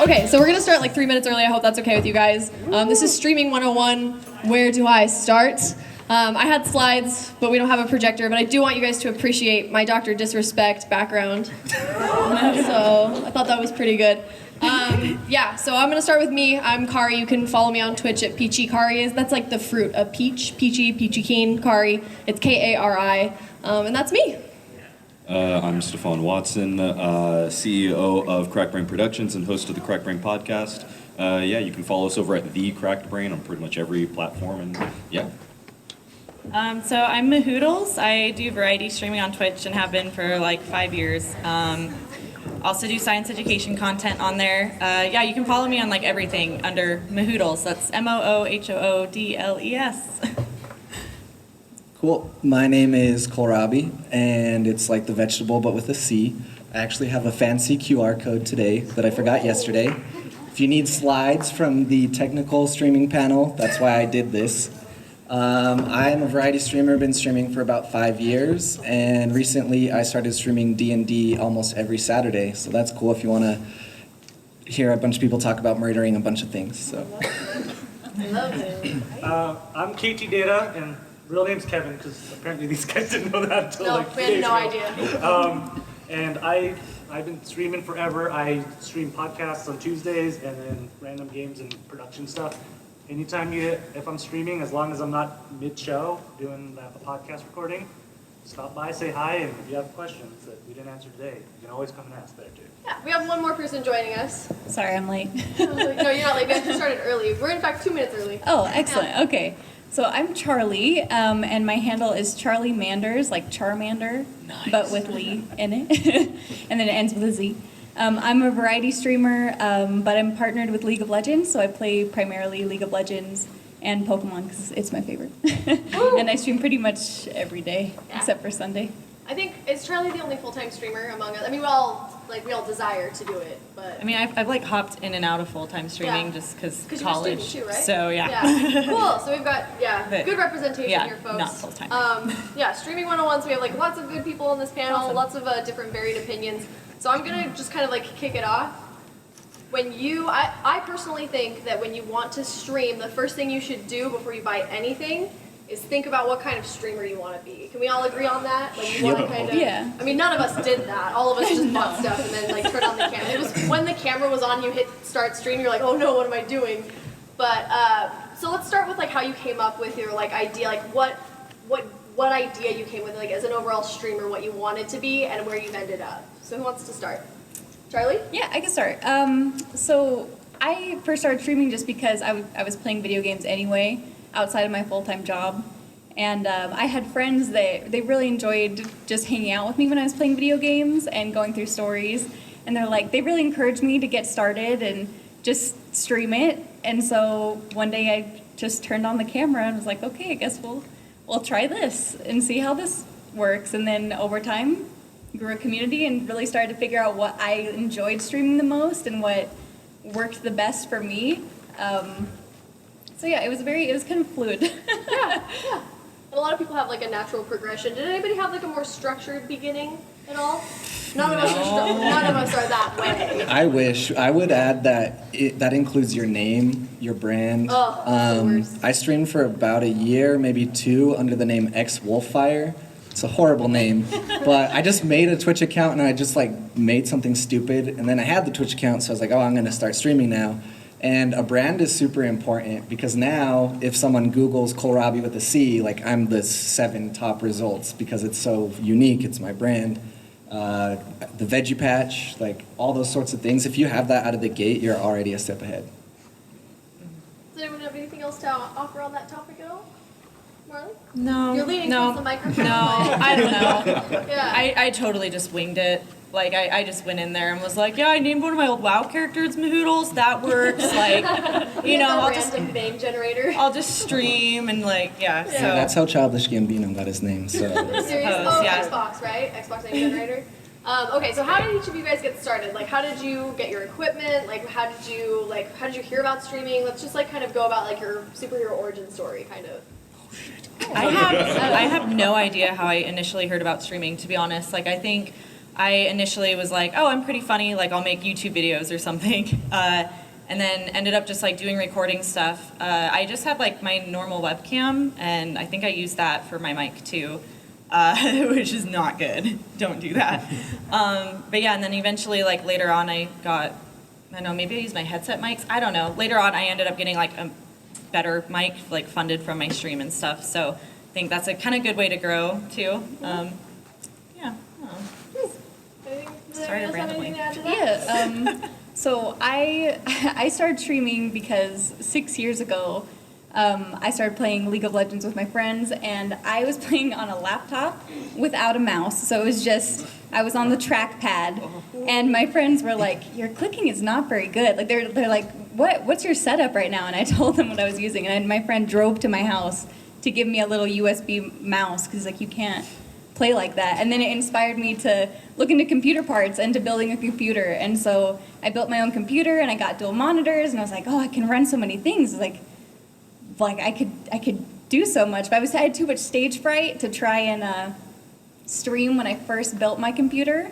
Okay, so we're gonna start like 3 minutes early. I hope that's okay with you guys. This is Streaming 101. Where do I start? I had slides, but we don't have a projector, but I do want you guys to appreciate my Dr. Disrespect background. So I thought that was pretty good. Yeah, so I'm gonna start with me. I'm Kari. You can follow me on Twitch at Peachy Kari. That's like the fruit of peach, peachy keen, Kari. It's Kari, and that's me. I'm Stefan Watson, CEO of Cracked Brain Productions and host of the Cracked Brain podcast. Yeah, you can follow us over at The Cracked Brain on pretty much every platform, and yeah. So I'm Mahoodles. I do variety streaming on Twitch and have been for like 5 years. Also do science education content on there. Yeah, you can follow me on like everything under Mahoodles. That's MOOHOODLES. Cool. My name is kohlrabi, and it's like the vegetable but with a C. I actually have a fancy QR code today that I forgot yesterday. If you need slides from the technical streaming panel, that's why I did this. I am a variety streamer, been streaming for about 5 years, and recently I started streaming D&D almost every Saturday, so that's cool if you want to hear a bunch of people talk about murdering a bunch of things. So. I love it. I'm Ktdata, and real name's Kevin, because apparently these guys didn't know that until like 2 we had days no ago. idea. And I've been streaming forever. I stream podcasts on Tuesdays and then random games and production stuff. Anytime if I'm streaming, as long as I'm not mid-show doing a podcast recording, stop by, say hi, and if you have questions that we didn't answer today, you can always come and ask there too. Yeah, we have one more person joining us. Sorry, I'm late. No, you're not late. We actually started early. We're in fact 2 minutes early. Oh, excellent. Okay. So I'm Charlie, and my handle is Charlie Manders, like Charmander, but with Lee in it, and then it ends with a Z. I'm a variety streamer, but I'm partnered with League of Legends, so I play primarily League of Legends and Pokemon because it's my favorite. And I stream pretty much every day, except for Sunday. I think, is Charlie the only full-time streamer among us? I mean, we all desire to do it, but... I mean, I've like hopped in and out of full-time streaming just because college. You're a student too, right? So yeah. Cool. So we've got But, good representation here, folks. Not full-time. Yeah, streaming 101. So we have like lots of good people on this panel, Awesome. lots of different varied opinions. So I'm gonna just kind of like kick it off. When I personally think that when you want to stream, the first thing you should do before you buy anything is think about what kind of streamer you want to be. Can we all agree on that? Like you want to kind of. Yeah. I mean, none of us did that. All of us just bought stuff and then like turned on the camera. It was when the camera was on, you hit start stream. You're like, oh no, what am I doing? But so let's start with like how you came up with your like idea, like what idea you came with, like as an overall streamer, what you wanted to be and where you've ended up. So who wants to start? Charlie? Yeah, I can start. So I first started streaming just because I was playing video games anyway, outside of my full-time job. And I had friends that they really enjoyed just hanging out with me when I was playing video games and going through stories. And they really encouraged me to get started and just stream it. And so one day I just turned on the camera and was like, okay, I guess we'll try this and see how this works. And then over time, grew a community and really started to figure out what I enjoyed streaming the most and what worked the best for me. So yeah, it was kind of fluid. Yeah. And a lot of people have like a natural progression. Did anybody have like a more structured beginning at all? None of us are that way. I wish. I would add that that includes your name, your brand. Oh, that's the worst. I streamed for about a year, maybe 2, under the name X Wolffire. It's a horrible name, but I just made a Twitch account and I just like made something stupid, and then I had the Twitch account, so I was like, oh, I'm gonna start streaming now. And a brand is super important because now if someone Googles kohlrabi with a C, like I'm the 7 top results because it's so unique, it's my brand. The veggie patch, like all those sorts of things. If you have that out of the gate, you're already a step ahead. Does anyone have anything else to offer on that topic at all? Marley? No. You're leaning no, towards the microphone. No, I don't know. Yeah. I totally just winged it. Like, I just went in there and was like, yeah, I named one of my old WoW characters Mahoodles. That works. Like, Random name generator. I'll just stream and like, yeah. So That's how Childish Gambino got his name. So Serious? Suppose, yeah. Xbox, right? Xbox name generator. Okay, so how did each of you guys get started? Like, how did you get your equipment? Like, how did you hear about streaming? Let's just like kind of go about like your superhero origin story, kind of. I have no idea how I initially heard about streaming, to be honest. Like, I think I initially was like, oh, I'm pretty funny, like I'll make YouTube videos or something. And then ended up just like doing recording stuff. I just had like my normal webcam, and I think I used that for my mic too, which is not good. Don't do that. But yeah, and then eventually, like later on, I don't know, maybe I used my headset mics. I don't know. Later on, I ended up getting like a better mic, like funded from my stream and stuff. So I think that's a kind of good way to grow too. Yeah. Started randomly. Yeah. So I started streaming because 6 years ago, I started playing League of Legends with my friends, and I was playing on a laptop without a mouse. So it was just, I was on the trackpad, and my friends were like, "Your clicking is not very good." Like they're like, "What's your setup right now?" And I told them what I was using, and my friend drove to my house to give me a little USB mouse because like you can't play like that. And then it inspired me to look into computer parts and to building a computer. And so I built my own computer, and I got dual monitors, and I was like, oh, I can run so many things. Like I could do so much. But I had too much stage fright to try and stream when I first built my computer.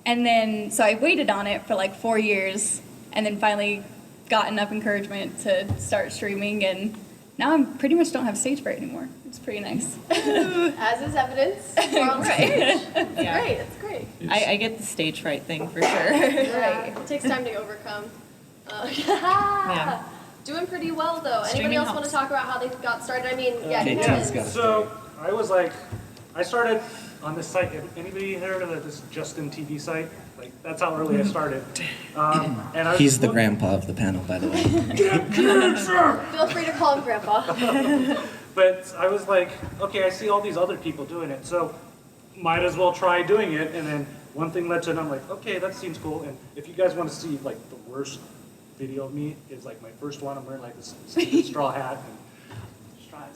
And then so I waited on it for like 4 years, and then finally got enough encouragement to start streaming, and now I pretty much don't have stage fright anymore. It's pretty nice. As is evidence. We're on stage. It's Yeah. great. It's great. I get the stage fright thing for sure. Right. It takes time to overcome. Yeah. Doing pretty well though. Anybody Streaming else want helps. to talk about how they got started? I mean, yeah, Okay, Kevin. Tim's got it. So I was like, I started on this site. Anybody heard of this Justin TV site? Like that's how early I started. And I was He's the grandpa of the panel, by the way. Feel free to call him Grandpa. But I was like, okay, I see all these other people doing it, so might as well try doing it. And then one thing led to another. I'm like, okay, that seems cool. And if you guys want to see like the worst video of me, is like my first one. I'm wearing like this stupid straw hat.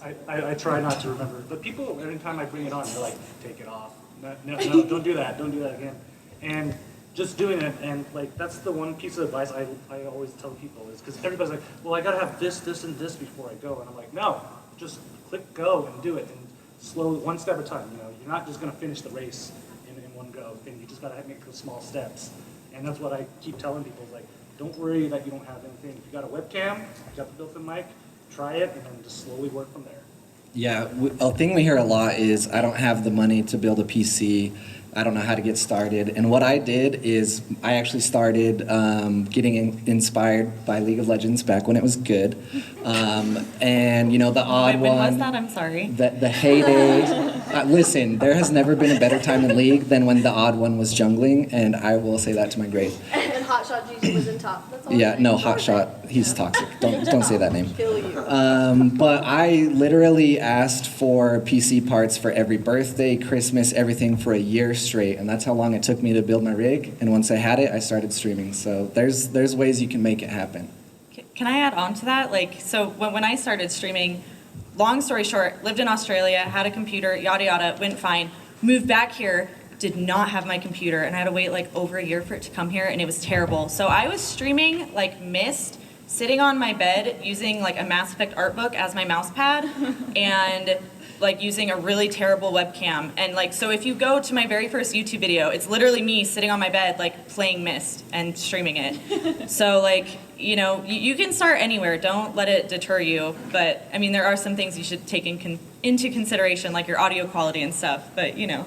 And I try not to remember. But people, every time I bring it on, they're like, take it off. No, don't do that. Don't do that again. And just doing it, and like that's the one piece of advice I always tell people is because everybody's like, well, I gotta have this, this, and this before I go. And I'm like, no, just click go and do it, and slowly, one step at a time. You know, you're not just gonna finish the race in one go, and you just gotta make those small steps. And that's what I keep telling people is like, don't worry that you don't have anything. If you got a webcam, you got the built-in mic, try it, and then just slowly work from there. Yeah, a thing we hear a lot is I don't have the money to build a PC. I don't know how to get started. And what I did is I actually started getting inspired by League of Legends back when it was good. And, you know, the odd When one. was that? I'm sorry. The heyday. Listen, there has never been a better time in League than when the odd one was jungling, and I will say that to my grave. And Hotshot GG was in top. That's all. I'm Yeah, saying. no, Hotshot, he's toxic. Don't say that name. Kill you. But I literally asked for PC parts for every birthday, Christmas, everything for a year straight, and that's how long it took me to build my rig. And once I had it, I started streaming. So there's ways you can make it happen. Can I add on to that? Like, so when I started streaming, long story short, lived in Australia, had a computer, yada yada, went fine. Moved back here, did not have my computer, and I had to wait like over a year for it to come here, and it was terrible. So I was streaming like Mist, sitting on my bed using like a Mass Effect art book as my mouse pad, and like using a really terrible webcam. And like, so if you go to my very first YouTube video, it's literally me sitting on my bed like playing Mist and streaming it. So like, you know, you can start anywhere. Don't let it deter you. But I mean, there are some things you should take into consideration, like your audio quality and stuff. But you know,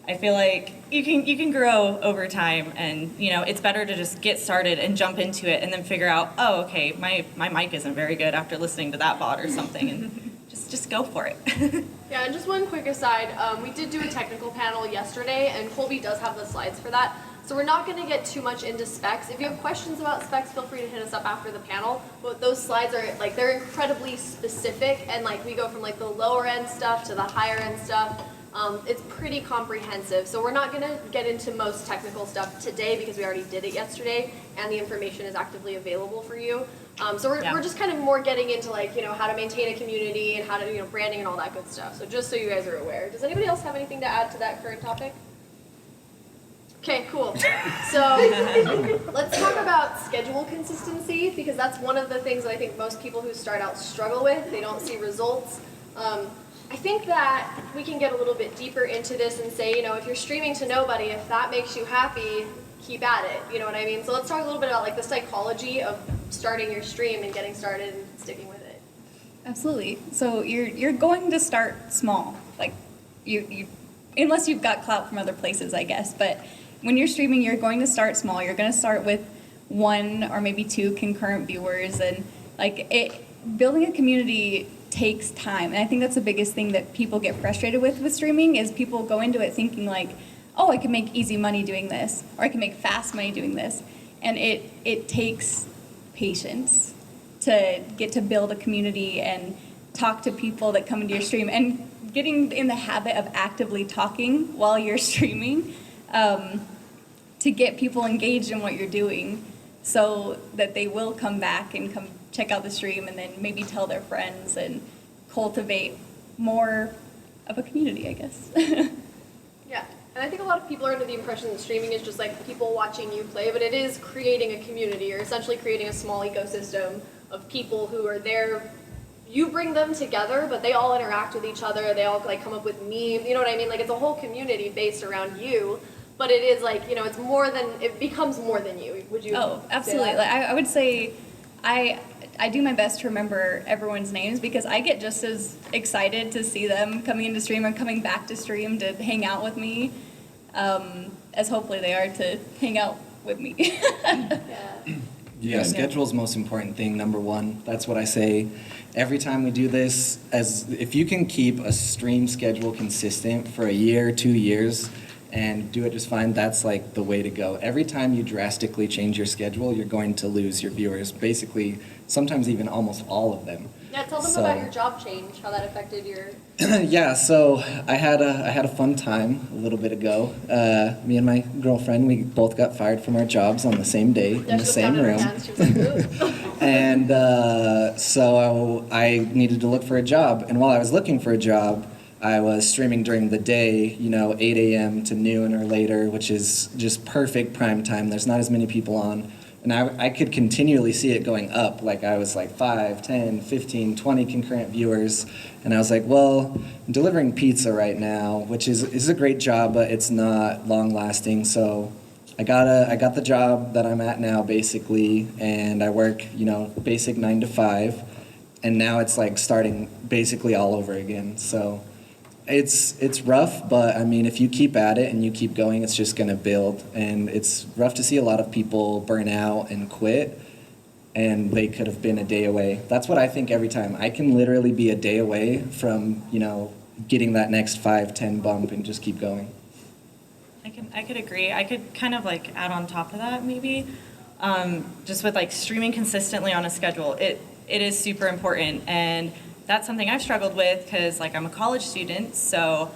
I feel like you can grow over time, and you know, it's better to just get started and jump into it, and then figure out, oh, okay, my mic isn't very good after listening to that bot or something, and just go for it. Yeah, and just one quick aside, we did do a technical panel yesterday, and Colby does have the slides for that. So we're not going to get too much into specs. If you have questions about specs, feel free to hit us up after the panel. But those slides are like, they're incredibly specific, and like we go from like the lower end stuff to the higher end stuff. It's pretty comprehensive. So we're not going to get into most technical stuff today because we already did it yesterday, and the information is actively available for you. So we're just kind of more getting into like, you know, how to maintain a community and how to, you know, branding and all that good stuff. So just so you guys are aware. Does anybody else have anything to add to that current topic? Okay, cool. So let's talk about schedule consistency, because that's one of the things that I think most people who start out struggle with. They don't see results. I think that we can get a little bit deeper into this and say, if you're streaming to nobody, if that makes you happy, keep at it. You know what I mean? So let's talk a little bit about like the psychology of starting your stream and getting started and sticking with it. Absolutely. So you're going to start small, like you unless you've got clout from other places, I guess. But when you're streaming, you're going to start small. You're going to start with 1 or maybe 2 concurrent viewers, and building a community takes time. And I think that's the biggest thing that people get frustrated with streaming is people go into it thinking like, oh, I can make easy money doing this, or I can make fast money doing this. And it takes patience to get to build a community and talk to people that come into your stream, and getting in the habit of actively talking while you're streaming to get people engaged in what you're doing so that they will come back and come check out the stream and then maybe tell their friends and cultivate more of a community, I guess. Yeah, and I think a lot of people are under the impression that streaming is just like people watching you play, but it is creating a community. You're essentially creating a small ecosystem of people who are there. You bring them together, but they all interact with each other. They all like come up with memes. You know what I mean? Like it's a whole community based around you. But it is like, it's more than, it becomes more than you. Would you? Oh, absolutely. Say that? I would say I do my best to remember everyone's names because I get just as excited to see them coming into stream or coming back to stream to hang out with me as hopefully they are to hang out with me. Yeah, schedule's the most important thing, number 1. That's what I say every time we do this. As if you can keep a stream schedule consistent for a year, 2 years, and do it just fine, that's like the way to go. Every time you drastically change your schedule, you're going to lose your viewers. Basically, sometimes even almost all of them. Yeah, tell them about your job change, how that affected your... Yeah, so I had a fun time a little bit ago. Me and my girlfriend, we both got fired from our jobs on the same day in the same room. And so I needed to look for a job. And while I was looking for a job, I was streaming during the day, 8 a.m. to noon or later, which is just perfect prime time. There's not as many people on. And I could continually see it going up. Like I was like 5, 10, 15, 20 concurrent viewers. And I was like, well, I'm delivering pizza right now, which is a great job, but it's not long lasting. So I got the job that I'm at now basically, and I work, basic 9 to 5. And now it's like starting basically all over again. So it's rough, but I mean, if you keep at it and you keep going, it's just going to build. And it's rough to see a lot of people burn out and quit, and they could have been a day away. That's what I think every time. I can literally be a day away from, getting that next 5, 10 bump and just keep going. I could agree. I could kind of like add on top of that maybe, just with like streaming consistently on a schedule. It is super important, and that's something I've struggled with because like I'm a college student, so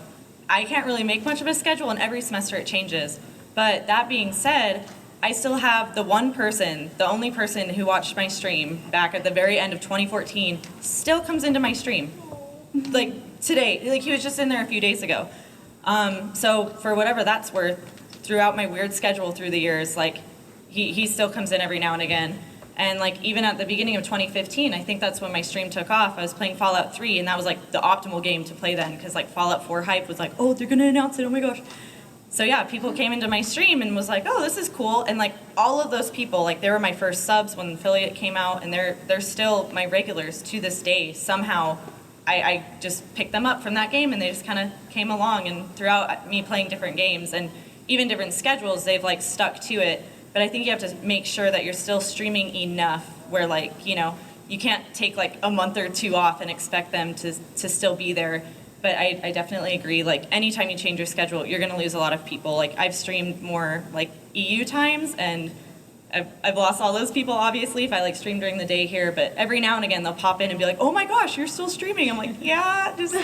I can't really make much of a schedule, and every semester it changes. But that being said, I still have the only person who watched my stream back at the very end of 2014 still comes into my stream. Like today, like he was just in there a few days ago. So for whatever that's worth, throughout my weird schedule through the years, like he still comes in every now and again. And like even at the beginning of 2015, I think that's when my stream took off. I was playing Fallout 3, and that was like the optimal game to play then, because like Fallout 4 hype was like, oh, they're gonna announce it, oh my gosh. So yeah, people came into my stream and was like, oh, this is cool. And like all of those people, like they were my first subs when Affiliate came out, and they're still my regulars to this day. Somehow I just picked them up from that game, and they just kind of came along, and throughout me playing different games and even different schedules, they've like stuck to it. But I think you have to make sure that you're still streaming enough where like, you can't take like a month or 2 off and expect them to still be there. But I definitely agree, like anytime you change your schedule, you're gonna lose a lot of people. Like I've streamed more like EU times, and I've lost all those people obviously if I like stream during the day here, but every now and again they'll pop in and be like, oh my gosh, you're still streaming. I'm like, yeah, just,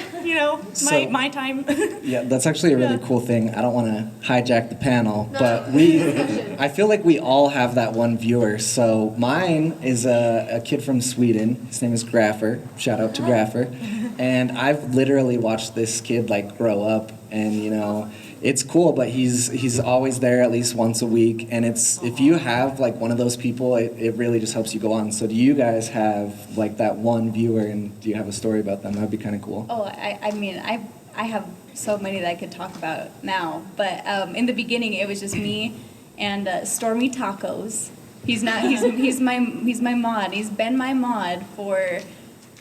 my time. Yeah, that's actually a really cool thing. I don't want to hijack the panel, but I feel like we all have that one viewer. So mine is a kid from Sweden. His name is Graffer. Shout out to Graffer. And I've literally watched this kid like grow up, and it's cool, but he's always there at least once a week, and it's if you have like one of those people, it really just helps you go on. So do you guys have like that one viewer, and do you have a story about them? That'd be kind of cool. Oh, I mean, I have so many that I could talk about now, but in the beginning it was just me and Stormy Tacos. He's my mod. He's been my mod for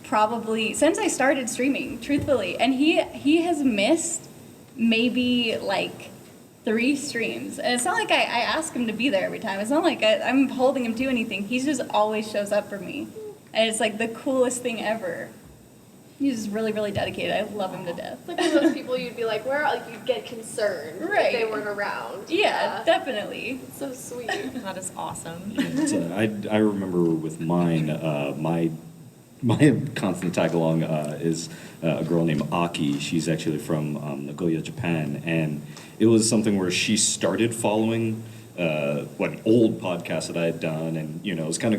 probably since I started streaming, truthfully, and he has missed maybe like 3 streams, and it's not like I ask him to be there every time. It's not like I'm holding him to anything. He just always shows up for me, and it's like the coolest thing ever. He's just really, really dedicated. I love him to death. It's like one of those people you'd be like, where, like, you'd get concerned Right. if they weren't around. Yeah, definitely. It's so sweet. That is awesome. I remember with mine, my constant tag along is a girl named Aki. She's actually from Nagoya, Japan, and it was something where she started following an old podcast that I had done, and it was kind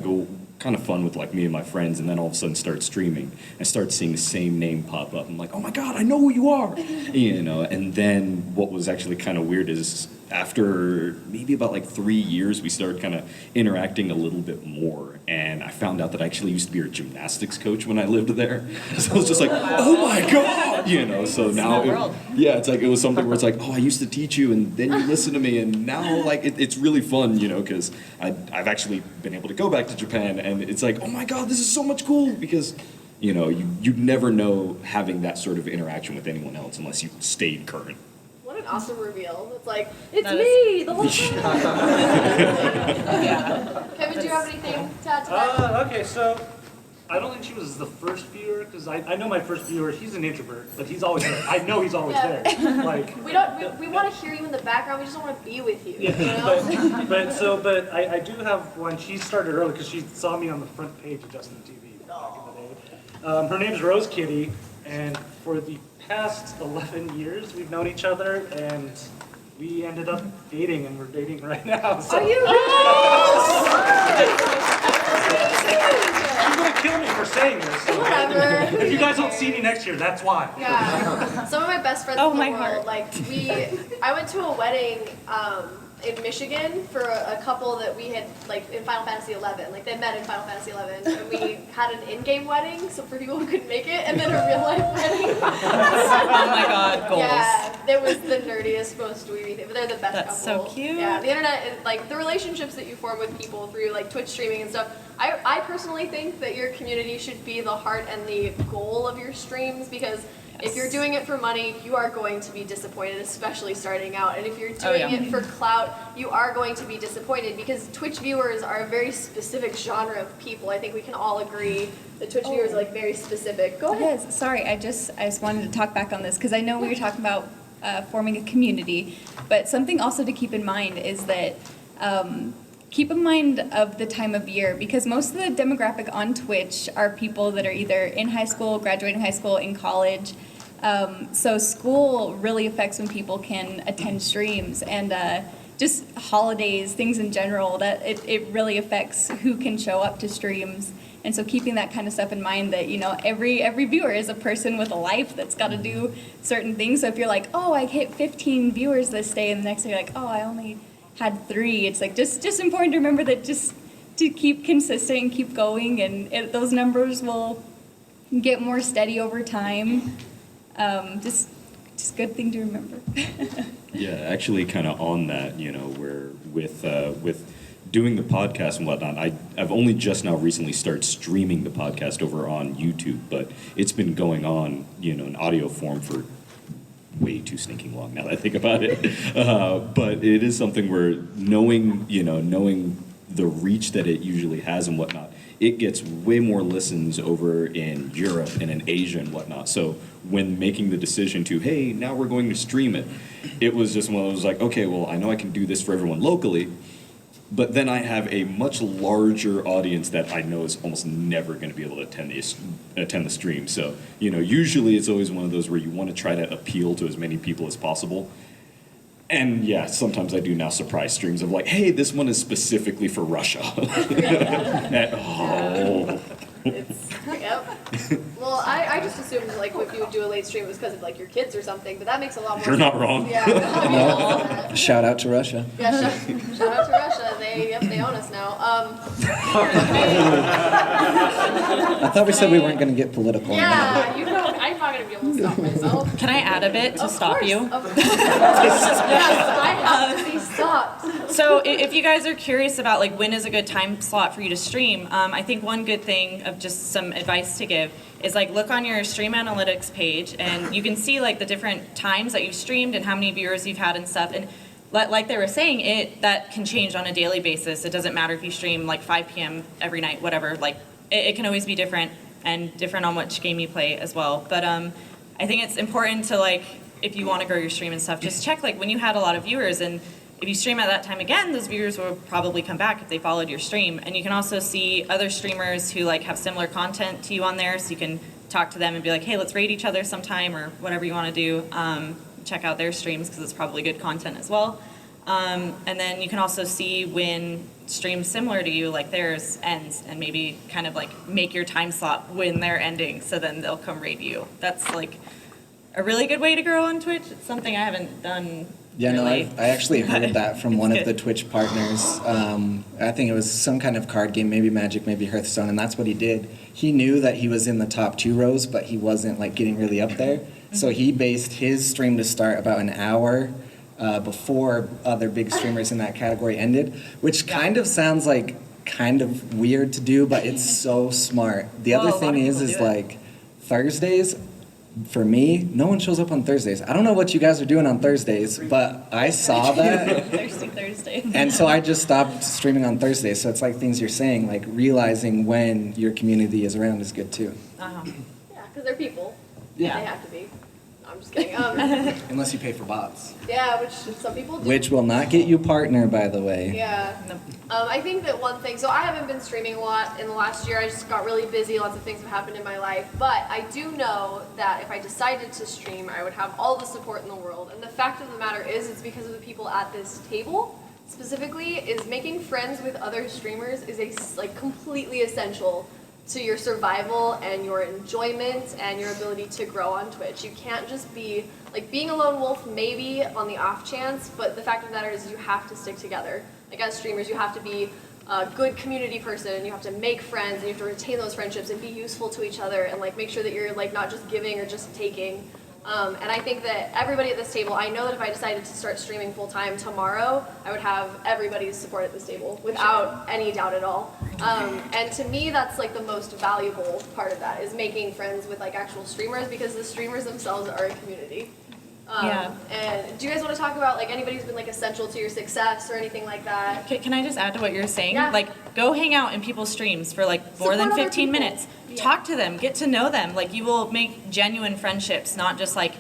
of fun with like me and my friends, and then all of a sudden start streaming and start seeing the same name pop up. I'm like, oh my god, I know who you are, And then what was actually kind of weird is after maybe about like 3 years, we started kind of interacting a little bit more, and I found out that I actually used to be her gymnastics coach when I lived there. So I was just like, oh my god, So now, it's like it was something where it's like, oh, I used to teach you, and then you listen to me, and now like it's really fun, because I've actually been able to go back to Japan, and it's like, oh my god, this is so much cool because. You'd never know having that sort of interaction with anyone else unless you stayed current. What an awesome reveal. It's like, it's That me the whole time. Kevin, do you have anything to add to that? Okay, so I don't think she was the first viewer, because I know my first viewer, he's an introvert, but he's always there. I know he's always Yeah. there. Like, We want to hear you in the background, we just don't want to be with you. yeah, but I do have one. She started early because she saw me on the front page of Justin TV back in the day. Her name's Rose Kitty, and for the past 11 years we've known each other, and we ended up dating, and we're dating right now. So. Are you You're gonna kill me for saying this. So. Whatever. If you guys don't see me next year, that's why. Yeah. Some of my best friends Oh, in the my world, heart. like I went to a wedding in Michigan for a couple that we had like in Final Fantasy XI. Like they met in Final Fantasy XI, and we had an in-game wedding, so for people who couldn't make it, and then a real-life wedding. Oh my god, goals. Yeah, it was the nerdiest, most dweeby thing, but they're the best That's couple. so cute. Yeah, the internet is like the relationships that you form with people through like Twitch streaming and stuff. I personally think that your community should be the heart and the goal of your streams, because if you're doing it for money, you are going to be disappointed, especially starting out. And if you're doing it for clout, you are going to be disappointed, because Twitch viewers are a very specific genre of people. I think we can all agree that Twitch viewers are like very specific. Go ahead. Yes, sorry, I just wanted to talk back on this because I know we were talking about forming a community, but something also to keep in mind is that keep in mind of the time of year, because most of the demographic on Twitch are people that are either in high school, graduating high school, in college. So school really affects when people can attend streams, and just holidays, things in general, that it really affects who can show up to streams. And so keeping that kind of stuff in mind, that every viewer is a person with a life that's got to do certain things. So if you're like, oh, I hit 15 viewers this day, and the next day you're like, oh, I only had 3, it's like just important to remember that just to keep consistent and keep going, and those numbers will get more steady over time. Just good thing to remember. Yeah, actually, kind of on that, where with doing the podcast and whatnot, I've only just now recently started streaming the podcast over on YouTube, but it's been going on, in audio form for way too stinking long now that I think about it. But it is something where knowing the reach that it usually has and whatnot, it gets way more listens over in Europe and in Asia and whatnot. So when making the decision to, hey, now we're going to stream it, it was just one of those like, okay, well, I know I can do this for everyone locally, but then I have a much larger audience that I know is almost never going to be able to attend the stream. So, usually it's always one of those where you want to try to appeal to as many people as possible. And yeah, sometimes I do now surprise streams of like, hey, this one is specifically for Russia. It's, yep. Well, I just assumed like if you would do a late stream it was because of like your kids or something, but that makes a lot more You're sense. not wrong. Yeah. I mean, all of that. Shout out to Russia. Yeah, shout out to Russia. They own us now. I thought we said we weren't going to get political. Yeah, you know, I'm not gonna be able to stop myself. Can I add a bit to Of stop course, you? Of course. Yes, I have to be stopped. So if you guys are curious about like when is a good time slot for you to stream, I think one good thing of just some advice to give is like look on your stream analytics page and you can see like the different times that you've streamed and how many viewers you've had and stuff. And like they were saying, that can change on a daily basis. It doesn't matter if you stream like 5 p.m. every night, whatever. Like it can always be different and different on which game you play as well. But I think it's important to like if you want to grow your stream and stuff, just check like when you had a lot of viewers and if you stream at that time again, those viewers will probably come back if they followed your stream. And you can also see other streamers who like have similar content to you on there, so you can talk to them and be like, hey, let's raid each other sometime or whatever you want to do. Check out their streams because it's probably good content as well. And then you can also see when streams similar to you, like theirs, ends and maybe kind of like make your time slot when they're ending, so then they'll come raid you. That's like a really good way to grow on Twitch. It's something I haven't done. Yeah, no, really. I actually heard that from one of It's the good. Twitch partners. I think it was some kind of card game, maybe Magic, maybe Hearthstone, and that's what he did. He knew that he was in the top 2 rows, but he wasn't like getting really up there. So he based his stream to start about an hour before other big streamers in that category ended, which kind of sounds like kind of weird to do, but it's so smart. The Well, other a lot thing of is people do it. like Thursdays. For me, no one shows up on Thursdays. I don't know what you guys are doing on Thursdays, but I saw that. Thirsty Thursday. And so I just stopped streaming on Thursdays. So it's like things you're saying, like realizing when your community is around is good too. Uh-huh. Yeah, because they're people. Yeah. They have to be. No, I'm just kidding. Unless you pay for bots. Yeah, which some people do. Which will not get you partner, by the way. Yeah. Nope. I think that one thing, so I haven't been streaming a lot in the last year. I just got really busy. Lots of things have happened in my life. But I do know that if I decided to stream, I would have all the support in the world. And the fact of the matter is, it's because of the people at this table. Specifically, is making friends with other streamers is like completely essential to your survival and your enjoyment and your ability to grow on Twitch. You can't just be, like being a lone wolf maybe on the off chance, but the fact of the matter is you have to stick together. Like as streamers, you have to be a good community person, you have to make friends, and you have to retain those friendships and be useful to each other and like make sure that you're like not just giving or just taking. And I think that everybody at this table, I know that if I decided to start streaming full time tomorrow, I would have everybody's support at this table without any doubt at all. And to me, that's like the most valuable part of that is making friends with like actual streamers because the streamers themselves are a community. Yeah. And do you guys want to talk about like anybody who's been like essential to your success or anything like that? Can I just add to what you're saying? Yeah. Like, go hang out in people's streams for like more Support than other 15 people. minutes. Yeah. Talk to them, get to know them. Like, you will make genuine friendships, not just like,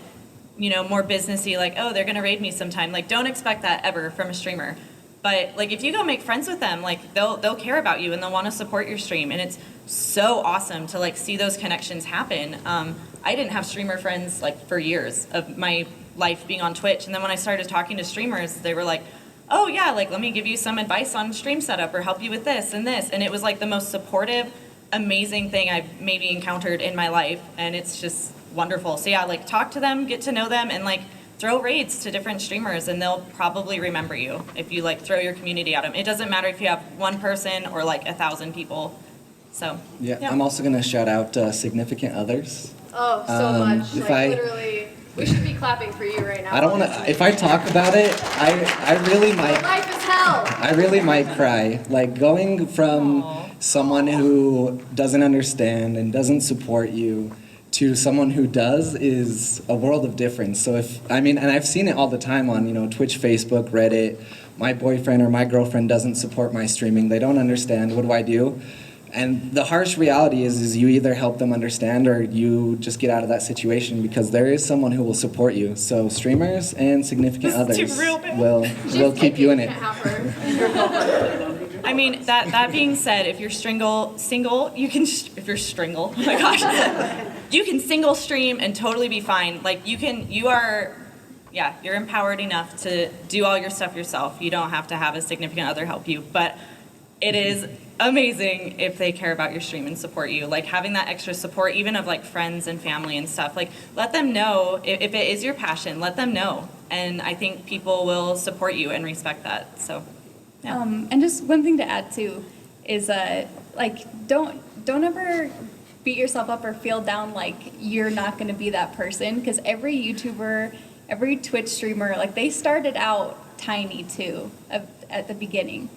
you know, more businessy, like, oh, they're gonna raid me sometime. Like, don't expect that ever from a streamer. But like, if you go make friends with them, like, they'll care about you and they'll want to support your stream. And it's so awesome to like see those connections happen. I didn't have streamer friends like for years of my life being on Twitch, and then when I started talking to streamers, they were like, oh yeah, like let me give you some advice on stream setup or help you with this and this. And it was like the most supportive, amazing thing I've maybe encountered in my life, and it's just wonderful. So yeah, like talk to them, get to know them, and like throw raids to different streamers, and they'll probably remember you if you like throw your community at them. It doesn't matter if you have one person or like 1,000 people. So Yeah, I'm also going to shout out significant others. Oh, so much. if Like I- literally, we should be clapping for you right now. I don't want to, if I talk about it, I really might. Life is hell. I really might cry. Like going from Aw. someone who doesn't understand and doesn't support you to someone who does is a world of difference. So and I've seen it all the time on, Twitch, Facebook, Reddit. My boyfriend or my girlfriend doesn't support my streaming. They don't understand. What do I do? And the harsh reality is you either help them understand or you just get out of that situation because there is someone who will support you. So streamers and significant This is others too real bad. will She's keep you in taken, it. can't have her. I mean, that being said, if you're single, you can, if you're stringle, oh my gosh, you can single stream and totally be fine. Like you're empowered enough to do all your stuff yourself. You don't have to have a significant other help you, but it is amazing if they care about your stream and support you. Like having that extra support, even of like friends and family and stuff. Like let them know if it is your passion. Let them know, and I think people will support you and respect that. So, yeah. And just one thing to add too is like don't ever beat yourself up or feel down like you're not going to be that person, because every YouTuber, every Twitch streamer, like they started out tiny too at the beginning.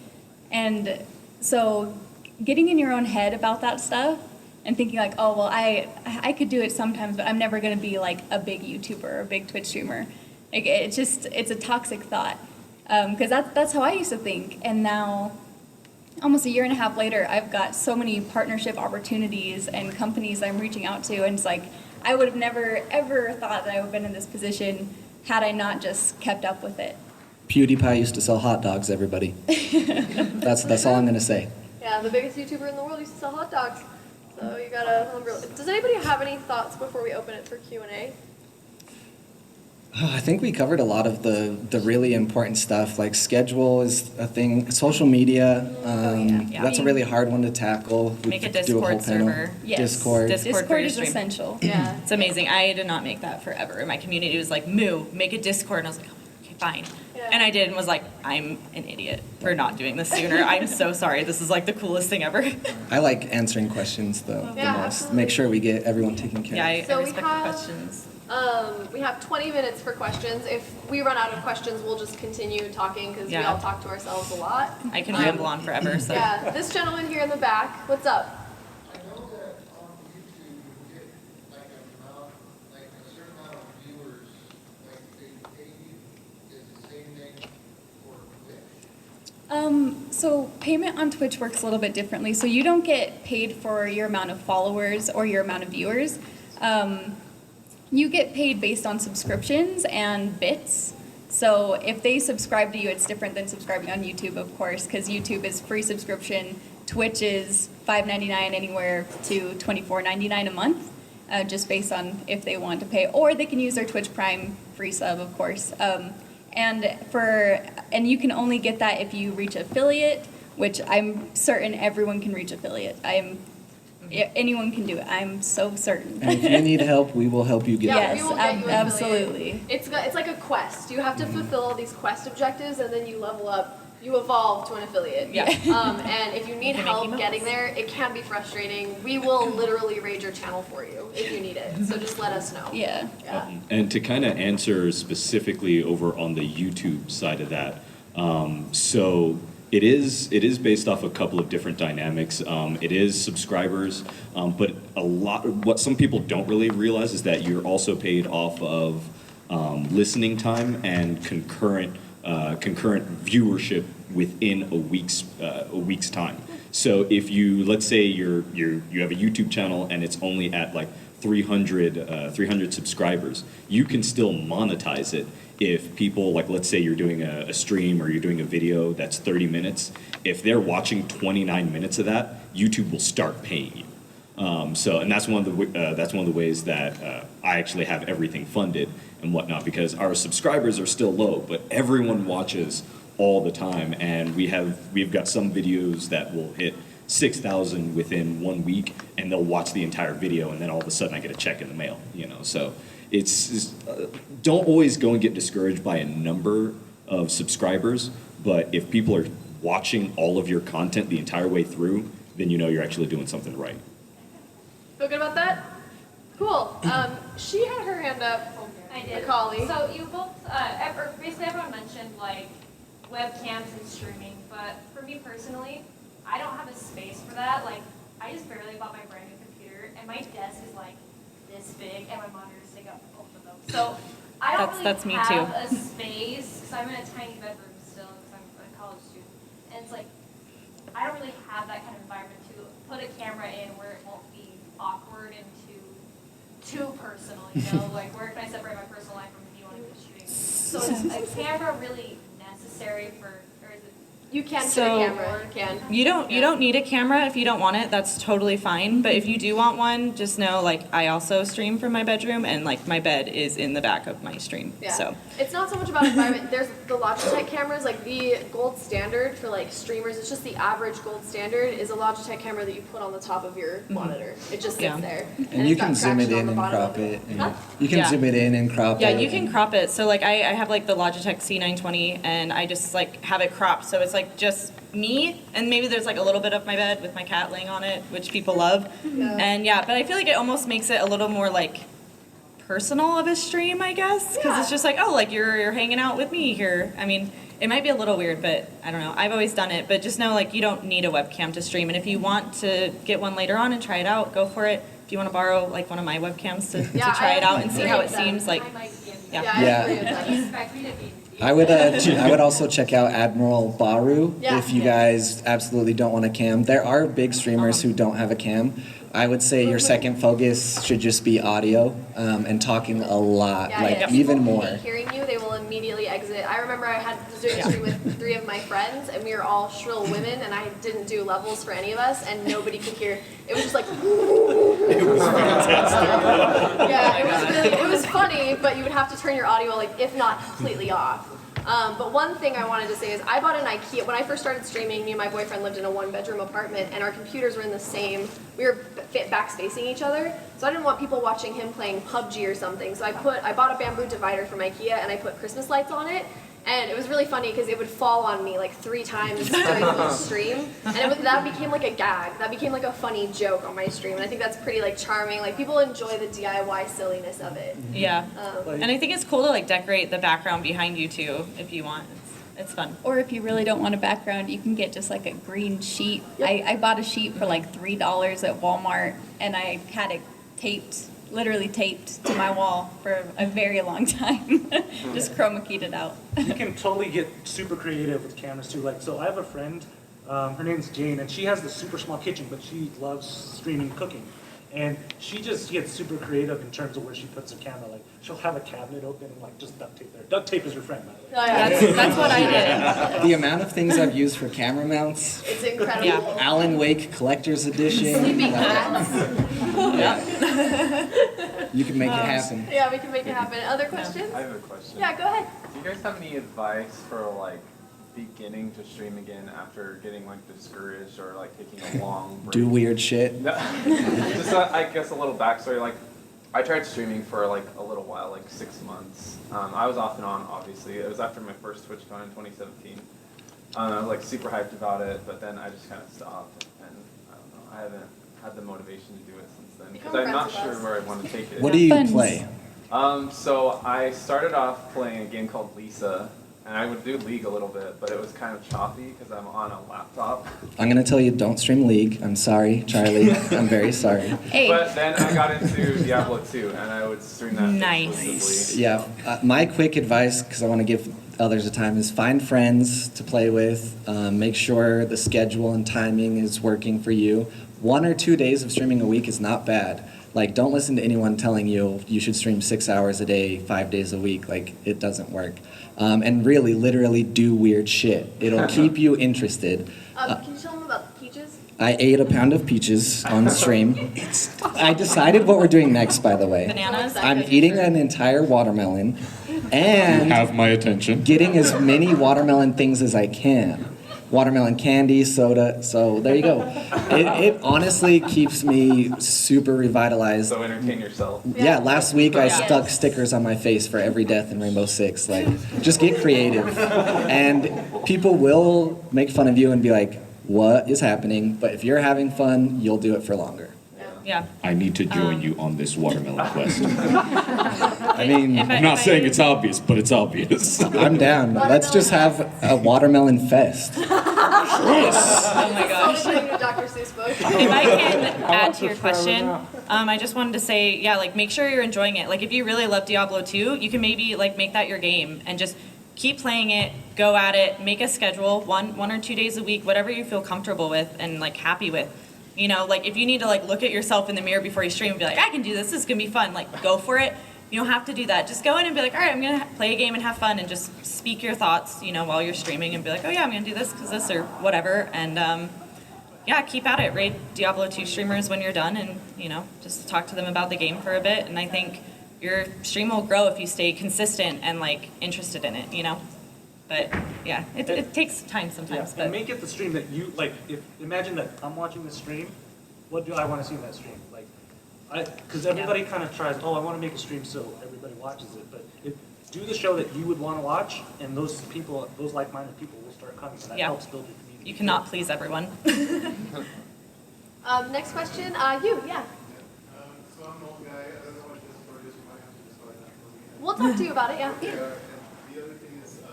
And so getting in your own head about that stuff and thinking like, oh, well, I could do it sometimes, but I'm never going to be like a big YouTuber or a big Twitch streamer. Like it's a toxic thought. Because that's how I used to think. And now, almost a year and a half later, I've got so many partnership opportunities and companies I'm reaching out to. And it's like, I would have never, ever thought that I would have been in this position had I not just kept up with it. PewDiePie used to sell hot dogs, everybody. That's all I'm going to say. Yeah, the biggest YouTuber in the world used to sell hot dogs. So you gotta Does anybody have any thoughts before we open it for Q&A? I think we covered a lot of the really important stuff, like schedule is a thing, social media, Yeah. that's a really hard one to tackle. We Make a could do Discord whole panel. server. Yes. Discord. Discord for Discord your is stream. essential. Yeah. It's amazing. I did not make that forever. My community was like, Moo, make a Discord. And I was like, okay, fine. Yeah. And I did and was like, I'm an idiot for not doing this sooner. I'm so sorry. This is like the coolest thing ever. I like answering questions though Yeah, the most. absolutely. Make sure we get everyone taken care Yeah, of. I So we respect have- the questions. We have 20 minutes for questions. If we run out of questions, we'll just continue talking because we Yeah. all talk to ourselves a lot. I can ramble on forever. So Yeah, this gentleman here in the back, what's up? I know that on YouTube you get like a certain amount of viewers, like they pay you, is the same thing for Twitch? So payment on Twitch works a little bit differently. So you don't get paid for your amount of followers or your amount of viewers. You get paid based on subscriptions and bits. So if they subscribe to you, it's different than subscribing on YouTube, of course, because YouTube is free subscription. Twitch is $5.99 anywhere to $24.99 a month, just based on if they want to pay, or they can use their Twitch Prime free sub, of course. And you can only get that if you reach affiliate, which I'm certain everyone can reach affiliate. Anyone can do it. I'm so certain. And if you need help, we will help you get Yeah, there. we will get you affiliate. absolutely. It's like a quest. You have to fulfill all these quest objectives, and then you level up. You evolve to an affiliate. Yeah. And if you need can make help emails. getting there, it can be frustrating. We will literally raid your channel for you if you need it. So just let us know. Yeah. Yeah. And to kind of answer specifically over on the YouTube side of that, so it is based off a couple of different dynamics. It is subscribers, but what some people don't really realize is that you're also paid off of listening time and concurrent viewership within a week's time. So if let's say you have a YouTube channel and it's only at like 300 subscribers, you can still monetize it if people, like let's say you're doing a stream or you're doing a video that's 30 minutes, if they're watching 29 minutes of that, YouTube will start paying you. And that's one of the ways that I actually have everything funded and whatnot, because our subscribers are still low, but everyone watches all the time, and we've got some videos that will hit 6,000 within 1 week, and they'll watch the entire video, and then all of a sudden I get a check in the mail. So it's don't always go and get discouraged by a number of subscribers, but if people are watching all of your content the entire way through, then you're actually doing something right. Feel good about that? Cool. She had her hand up. I did. Macaulay. So you both, basically everyone mentioned like webcams and streaming, but for me personally, I don't have a space for that. Like, I just barely bought my brand new computer, and my desk is like this big, and my monitors take up both of them. So I don't That's really me too. have a space because I'm in a tiny bedroom still because I'm a college student, and it's like I don't really have that kind of environment to put a camera in where it won't be awkward and too personal. Like where can I separate my personal life from you wanting to be shooting? So is a camera really necessary for, or is it You can put So- a camera. You can. You don't need a camera if you don't want it. That's totally fine. But if you do want one, just know like I also stream from my bedroom, and like my bed is in the back of my stream. Yeah. So It's not so much about environment. There's the Logitech cameras, like the gold standard for like streamers. It's just the average gold standard is a Logitech camera that you put on the top of your monitor. It just sits Yeah. there. And you it's got can zoom it traction on in the and bottom crop of it. And Huh? You can Yeah. zoom it in and crop yeah, it. you can crop it. So like I have like the Logitech C920, and I just like have it cropped. So it's like just me, and maybe there's like a little bit of my bed with my cat laying on it, which people love. And yeah, but I feel like it almost makes it a little more like personal of a stream, I guess, because Yeah. it's just like, oh, like you're hanging out with me here. I mean, it might be a little weird, but I don't know. I've always done it, but just know like you don't need a webcam to stream, and if you want to get one later on and try it out, go for it. If you want to borrow like one of my webcams to Yeah, try I it out and see how it agree with seems, like I might be in yeah. Yeah, I Yeah. agree with that. You expect me to be. I would also check out Admiral Baru Yeah. if you guys absolutely don't want a cam. There are big streamers who don't have a cam. I would say your second focus should just be audio and talking a lot, Yeah, like if even people more. hate hearing you, they will immediately exit. I remember I was doing a stream with 3 of my friends, and we were all shrill women, and I didn't do levels for any of us, and nobody could hear. It was just like. It was fantastic. Yeah, it was funny, but you would have to turn your audio, like, if not completely off. But one thing I wanted to say is I bought an IKEA. When I first started streaming, me and my boyfriend lived in a 1-bedroom apartment, and our computers were in the same. We were backspacing each other, so I didn't want people watching him playing PUBG or something. So I bought a bamboo divider from IKEA, and I put Christmas lights on it. And it was really funny because it would fall on me like 3 times during each stream, and that became like a gag. That became like a funny joke on my stream, and I think that's pretty like charming. Like people enjoy the DIY silliness of it. Yeah. Like- And I think it's cool to like decorate the background behind you too, if you want. It's fun. Or if you really don't want a background, you can get just like a green sheet. I bought a sheet for like $3 at Walmart, and I had it literally taped to my wall for a very long time. Just chroma keyed it out. You can totally get super creative with cameras too. Like, so I have a friend, her name's Jane, and she has the super small kitchen, but she loves streaming cooking. And she just gets super creative in terms of where she puts her camera. Like, she'll have a cabinet open and like just duct tape there. Duct tape is your friend, by the way. Oh, yeah. That's what I did. The amount of things I've used for camera mounts, It's incredible. Yeah. Alan Wake Collector's Edition, Sleeping like, cats. you can make it happen. Yeah, we can make it happen. Other questions? I have a question. Yeah, go ahead. Do you guys have any advice for like beginning to stream again after getting like discouraged or like taking a long break? Do weird shit. No, just I guess a little backstory. Like I tried streaming for like a little while, like 6 months. I was off and on, obviously. It was after my first TwitchCon in 2017. I was like super hyped about it, but then I just kind of stopped, and I don't know. I haven't had the motivation to do it since then because Become I'm not friends with sure us. where I want to take it. What do you Buns. play? So I started off playing a game called Lisa, and I would do League a little bit, but it was kind of choppy because I'm on a laptop. I'm gonna tell you, don't stream League. I'm sorry, Charlie. I'm very sorry. Hey, But then I got into Diablo 2, and I would stream that Nice. exclusively. Yeah, my quick advice, because I want to give others a time, is find friends to play with. Make sure the schedule and timing is working for you. 1 or 2 days of streaming a week is not bad. Like, don't listen to anyone telling you you should stream 6 hours a day, 5 days a week. Like, it doesn't work. And really, literally do weird shit. It'll keep you interested. Can you tell them about the peaches? I ate a pound of peaches on stream. I decided what we're doing next, by the way. Bananas. I'm eating an entire watermelon and Have my attention. getting as many watermelon things as I can. Watermelon candy, soda, so there you go. It honestly keeps me super revitalized. So entertain yourself. Yeah, last week I Yes. stuck stickers on my face for every death in Rainbow Six. Like, just get creative. And people will make fun of you and be like, what is happening? But if you're having fun, you'll do it for longer. Yeah. I need to join you on this watermelon quest. I mean, If I- I'm not if I- saying it's obvious, but it's obvious. I'm down. Let's just have a watermelon fest. Oh my gosh. Probably putting a Dr. Seuss book. If I can add to your question, I just wanted to say, yeah, like make sure you're enjoying it. Like if you really love Diablo 2, you can maybe like make that your game and just keep playing it, go at it, make a schedule, one or 2 days a week, whatever you feel comfortable with and like happy with. You know, like if you need to like look at yourself in the mirror before you stream and be like, I can do this is gonna be fun, like go for it. You don't have to do that. Just go in and be like, all right, I'm going to play a game and have fun and just speak your thoughts, while you're streaming and be like, oh yeah, I'm going to do this because this or whatever. And yeah, keep at it. Raid Diablo 2 streamers when you're done and, just talk to them about the game for a bit. And I think your stream will grow if you stay consistent and like interested in it, But yeah, it takes time sometimes. Yeah, But and make it the stream that you like. Imagine that I'm watching the stream. What do I want to see in that stream? Because everybody kind of tries. Oh, I want to make a stream so everybody watches it. But do the show that you would want to watch, and those people, those like-minded people, will start coming, and that helps build your community. You cannot please everyone. Next question. Yeah. So I'm an old guy, I don't know what this word is, you might have to describe that for me. We'll talk to you about it. Yeah. And the other thing is, I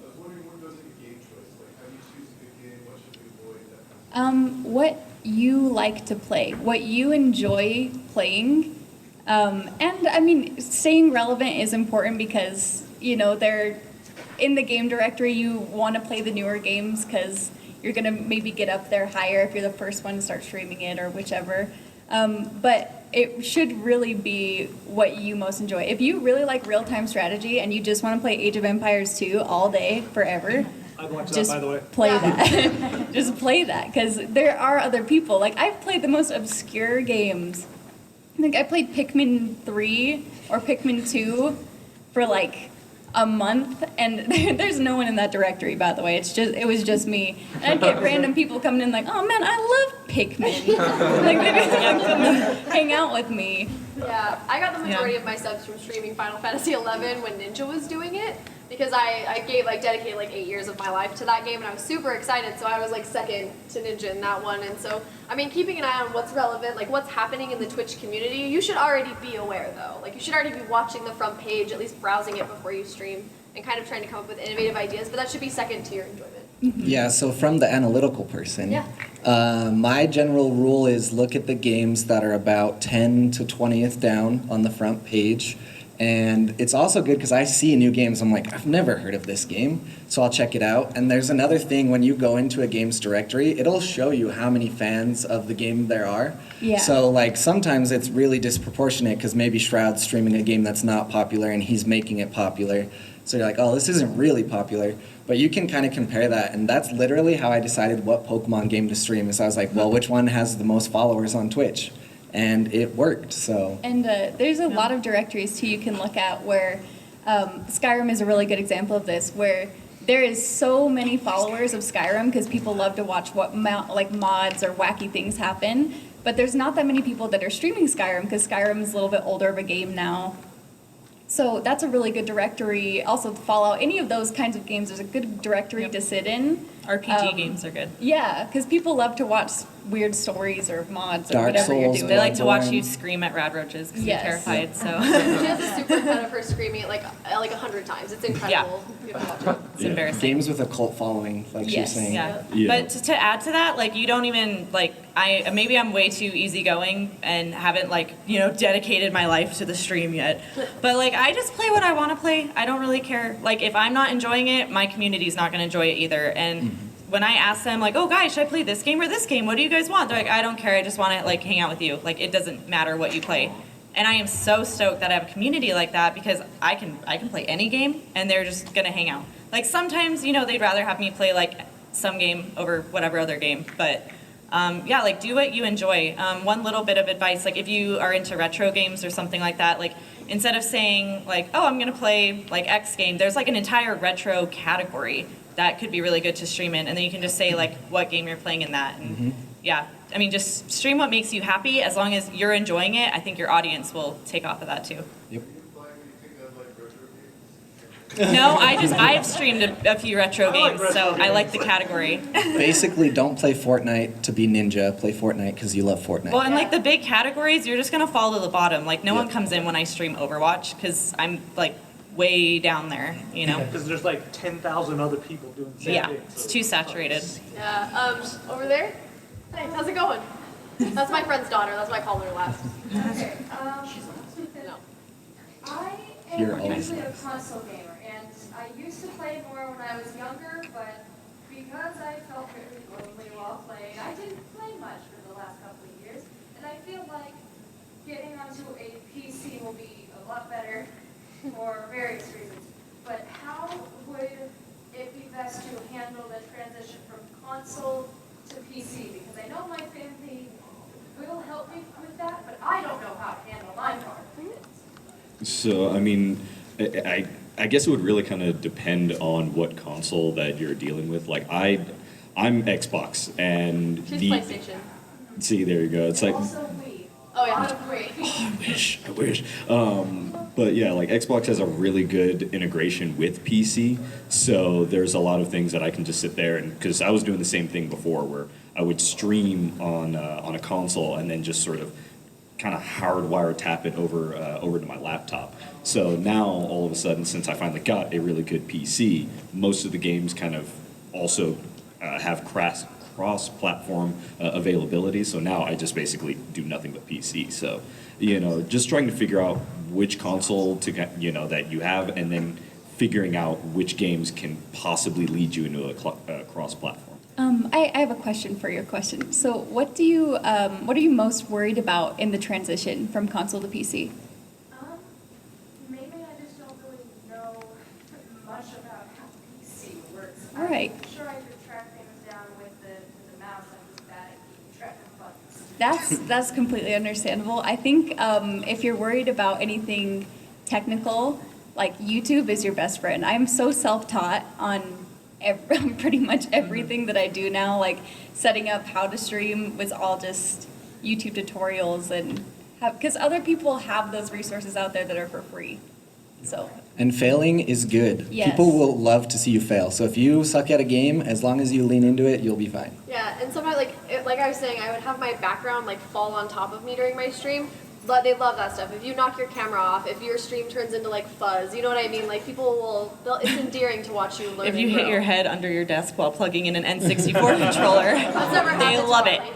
was wondering what goes into game choice, like how do you choose a good game, what should we avoid, that kind of stuff. What you like to play, what you enjoy playing. And I mean, staying relevant is important because, they're in the game directory, you want to play the newer games because you're going to maybe get up there higher if you're the first one to start streaming it or whichever. But it should really be what you most enjoy. If you really like real-time strategy and you just want to play Age of Empires 2 all day, forever, I'd watch that, just by the way. play that. Just play that, because there are other people. Like, I've played the most obscure games. Like, I played Pikmin 3 or Pikmin 2 for like a month, and there's no one in that directory, by the way. It was just me. And I'd get random people coming in like, oh man, I love Pikmin. Like, they'd come and hang out with me. Yeah, I got the majority of my subs from streaming Final Fantasy XI when Ninja was doing it, because I dedicated 8 years of my life to that game, and I was super excited, so I was second to Ninja in that one. And so, I mean, keeping an eye on what's relevant, what's happening in the Twitch community, you should already be aware though. You should already be watching the front page, at least browsing it before you stream, and kind of trying to come up with innovative ideas, but that should be second to your enjoyment. Yeah, so from the analytical person, Yeah. my general rule is look at the games that are about 10 to 20th down on the front page. And it's also good because I see new games, I'm like, I've never heard of this game, so I'll check it out. And there's another thing, when you go into a game's directory, it'll show you how many fans of the game there are. Yeah. So sometimes it's really disproportionate because maybe Shroud's streaming a game that's not popular and he's making it popular. So you're like, oh, this isn't really popular. But you can kind of compare that, and that's literally how I decided what Pokemon game to stream. Is I was like, well, which one has the most followers on Twitch? And it worked, so. And there's a lot of directories, too, you can look at where Skyrim is a really good example of this, where there is so many followers of Skyrim because people love to watch what mods or wacky things happen. But there's not that many people that are streaming Skyrim because Skyrim is a little bit older of a game now. So that's a really good directory. Also, Fallout, any of those kinds of games, there's a good directory to sit in. RPG games are good. Yeah, because people love to watch weird stories or mods or Dark whatever you're Souls, doing. They like to watch Bloodborne. you scream at rad roaches because Yes. you're terrified. So She has a super cut of her screaming it 100 times. It's incredible. You have to watch it. it's embarrassing. Games with a cult following, like she was Yes. saying. Yeah. Yeah. But to add to that, you don't even maybe I'm way too easygoing and haven't dedicated my life to the stream yet. But I just play what I want to play. I don't really care. If I'm not enjoying it, my community's not going to enjoy it either. And when I ask them oh guys, should I play this game or this game? What do you guys want? They're like, I don't care. I just want to hang out with you. It doesn't matter what you play. And I am so stoked that I have a community like that because I can play any game and they're just gonna hang out. Sometimes they'd rather have me play some game over whatever other game, but do what you enjoy. One little bit of advice, if you are into retro games or something like that, instead of saying oh, I'm gonna play X game, there's an entire retro category that could be really good to stream in, and then you can just say what game you're playing in that. And yeah, I mean, just stream what makes you happy. As long as you're enjoying it, I think your audience will take off of that too. Yep. Do you play anything of retro games? No, I've streamed a few retro games, so I like the category. Basically, don't play Fortnite to be ninja. Play Fortnite because you love Fortnite. Well, and the big categories, you're just gonna fall to the bottom. No one Yep. comes in when I stream Overwatch because I'm way down there, Because there's 10,000 other people doing the same Yeah, thing. it's too saturated. Yeah. Over there. Hey, how's it going? That's my friend's daughter. That's why I called her last. Okay, No. I You're am always usually a console gamer, and I used to play more when I was younger, but because I felt very lonely while playing, I didn't play much for the last couple of years, and I feel like getting onto a PC PC will be a lot better for various reasons. But how would it be best to handle the transition from console to PC? Because I know my family will help me with that, but I don't know how to handle my part. So, I mean, I guess it would really kind of depend on what console that you're dealing with. Like, I'm Xbox, and She's PlayStation. See, there you go. It's like, Also Wii. Oh yeah, not Wii. I wish. But yeah, like Xbox has a really good integration with PC, so there's a lot of things that I can just sit there and, because I was doing the same thing before, where I would stream on a console and then just sort of kind of hardwire tap it over to my laptop. So now all of a sudden, since I finally got a really good PC, most of the games kind of also have cross-platform availability. So now I just basically do nothing but PC. So, just trying to figure out which console that you have, and then figuring out which games can possibly lead you into a cross-platform. I have a question for your question. So what are you most worried about in the transition from console to PC? Maybe I just don't really know much about how PC works. All right. I'm sure I could track things down with the mouse. I'm just bad at keeping track of buttons. That's completely understandable. I think if you're worried about anything technical, like YouTube is your best friend. I'm so self-taught on pretty much everything that I do now. Like setting up how to stream was all just YouTube tutorials, and because other people have those resources out there that are for free. So. And failing is good. Yes. People will love to see you fail. So if you suck at a game, as long as you lean into it, you'll be fine. Yeah, and sometimes, like I was saying, I would have my background fall on top of me during my stream. But they love that stuff. If you knock your camera off, if your stream turns into fuzz, you know what I mean? People it's endearing to watch you learn. If you and hit grow. your head under your desk while plugging in an N64 controller, That's never they happened love to it. me.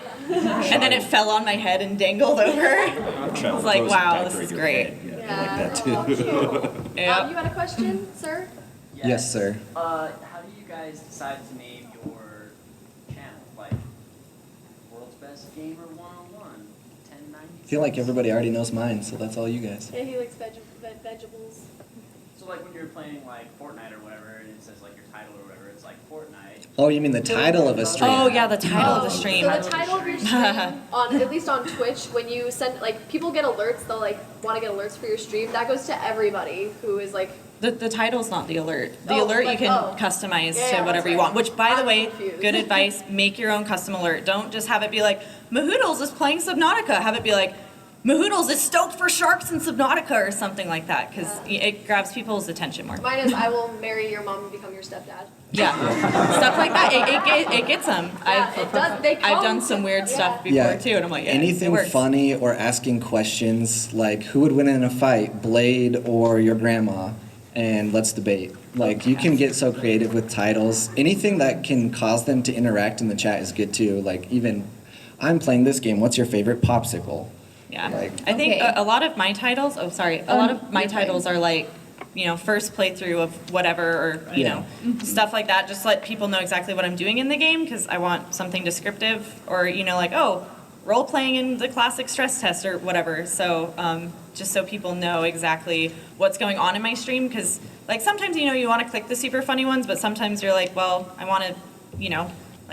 And then it fell on my head and dangled over. I was like, wow, this is great. Yeah, I like that too. Oh, cute. Yeah. You had a question, sir? Yes, sir. How do you guys decide to name your channel? Like, World's Best Gamer 101, 1090? I feel like everybody already knows mine, so that's all you guys. Yeah, he likes vegetables. So, like, when you're playing, like, Fortnite or whatever, and it says, like, your title or whatever, it's like Fortnite. Oh, you mean the title of a stream? Oh, yeah, the title of the stream. So the title of your stream, at least on Twitch, when you send, people get alerts, they'll, want to get alerts for your stream. That goes to everybody who is, The title's not the alert. The Oh, alert you can customize Yeah, to whatever that's you want. right. Which, by the I'm way, confused. good advice, make your own custom alert. Don't just have it be like, Mahoodles is playing Subnautica. Have it be like, Mahoodles is stoked for sharks in Subnautica or something like that, because it grabs people's attention more. Mine is I will marry your mom and become your stepdad. Yeah, stuff like that. It gets them. Yeah, it does. They I've come done some weird stuff before Yeah. too, and I'm like, yeah, it Anything works. funny or asking questions, like who would win in a fight, Blade or your grandma? And let's debate. You can get so creative with titles. Anything that can cause them to interact in the chat is good too. Even, I'm playing this game, what's your favorite popsicle? Yeah, Like- I think Okay. a lot of my titles. Oh, sorry. A lot of my titles are first playthrough of whatever, or Yeah. stuff like that. Just let people know exactly what I'm doing in the game, because I want something descriptive, or role playing in the classic stress test or whatever. So just so people know exactly what's going on in my stream, because sometimes you want to click the super funny ones, but sometimes you're like, well, I want to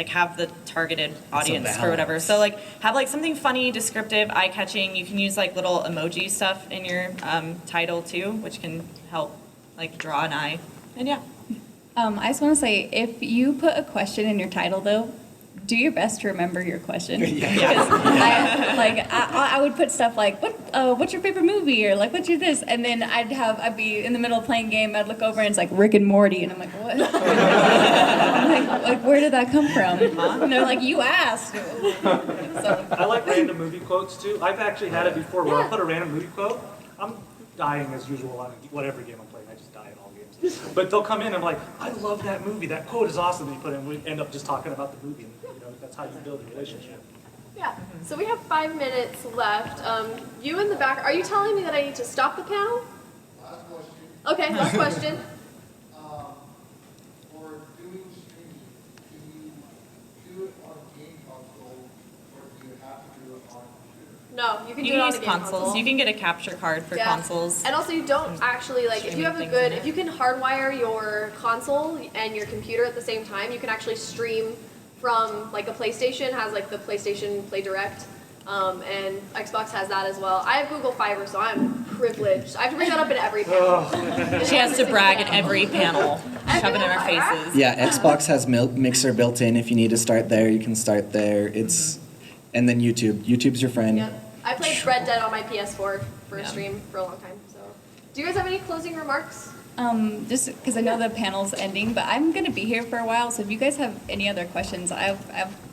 have the targeted audience for whatever. So have something funny, descriptive, eye-catching. You can use little emoji stuff in your title too, which can help draw an eye. And yeah. I just want to say, if you put a question in your title, though, do your best to remember your question. Because I would put stuff like, what's your favorite movie, or what's your this, and then I'd be in the middle of playing game, I'd look over and it's like Rick and Morty, and I'm like, what? I'm where did that come from? And they're like, you asked. So, I like random movie quotes too. I've actually had it before where I'll put a random movie quote. I'm dying as usual on whatever game I'm playing. I just die in all games. But they'll come in and I'm like, I love that movie. That quote is awesome. And you put in, we end up just talking about the movie. And, that's how you build a relationship. Yeah. So we have 5 minutes left. You in the back, are you telling me that I need to stop the panel? Last question. Okay, last question. For doing streaming, do you do it on game console or do you have to do it on computer? No, you can You do it on use a game consoles. console. You can get a capture card for Yeah. consoles. And also, you don't actually like if you have a Streaming good, things in if you can hardwire your console and your computer at the same time, you can actually stream from like a PlayStation has like the PlayStation Play Direct, and Xbox has that as well. I have Google Fiber, so I'm privileged. I have to bring that up in every panel. She has to brag in every panel, shove it in our faces. Yeah, Xbox has Mixer built in. If you need to start there, you can start there. It's and then YouTube. YouTube's your friend. Yeah, I played Red Dead on my PS4 for a Yeah. stream for a long time. So, do you guys have any closing remarks? Just because I know the panel's ending, but I'm going to be here for a while, so if you guys have any other questions, I'm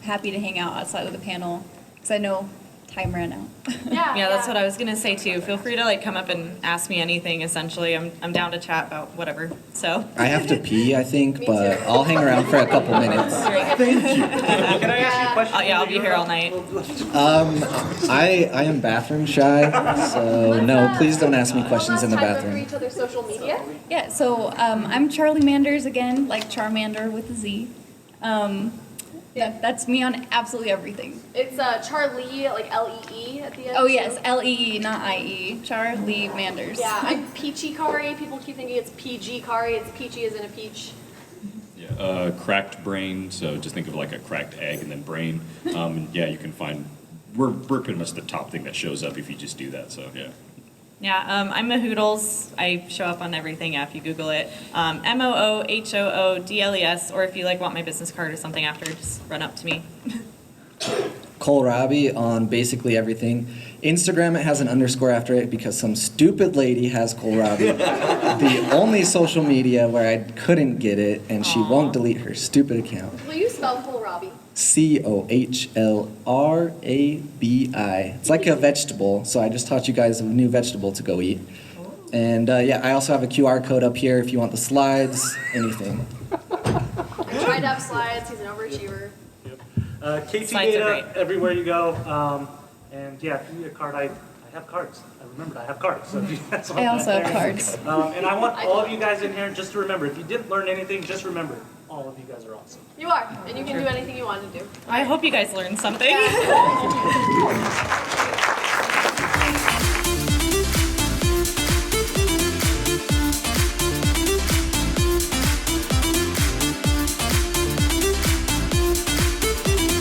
happy to hang out outside of the panel, because I know time ran out. Yeah, that's what I was gonna say too. Feel free to like come up and ask me anything. Essentially, I'm down to chat about whatever. So. I have to pee, I think, Me but too. I'll hang around for a couple minutes. Can I ask you a question? Yeah, I'll be here all night. I am bathroom shy, so no, please don't ask me questions in the One last time, go through bathroom. each other's social media. Yeah, so I'm Charlie Manders again, like Charmander with a Z. That's me on absolutely everything. It's Charlie, like Lee at the end. Oh yes, too. Lee, not IE. Charlie Manders. Yeah, I'm Peachy Kari. People keep thinking it's PG Kari. It's peachy as in a peach. Yeah, cracked brain. So just think of like a cracked egg and then brain. And yeah, you can find we're pretty much the top thing that shows up if you just do that. So yeah. Yeah, I'm Mahoodles. I show up on everything. Yeah, if you Google it, MOOHOODLES. Or if you like want my business card or something after, just run up to me. Kohlrabi on basically everything. Instagram, it has an underscore after it because some stupid lady has Kohlrabi. The only social media where I couldn't get it, and she won't delete her stupid account. Will you spell kohlrabi? Kohlrabi. It's like a vegetable, so I just taught you guys a new vegetable to go eat. And yeah, I also have a QR code up here if you want the slides, anything. I tried to have slides. He's an overachiever. Slides are Ktdata great. everywhere you go. And yeah, if you need a card, I have cards. I remembered I have cards. So that's I also have cards. And I want all of you guys in here just to remember, if you didn't learn anything, just remember, all of you guys are awesome. You are, and you can do anything you want to do. I hope you guys learned something. Yeah.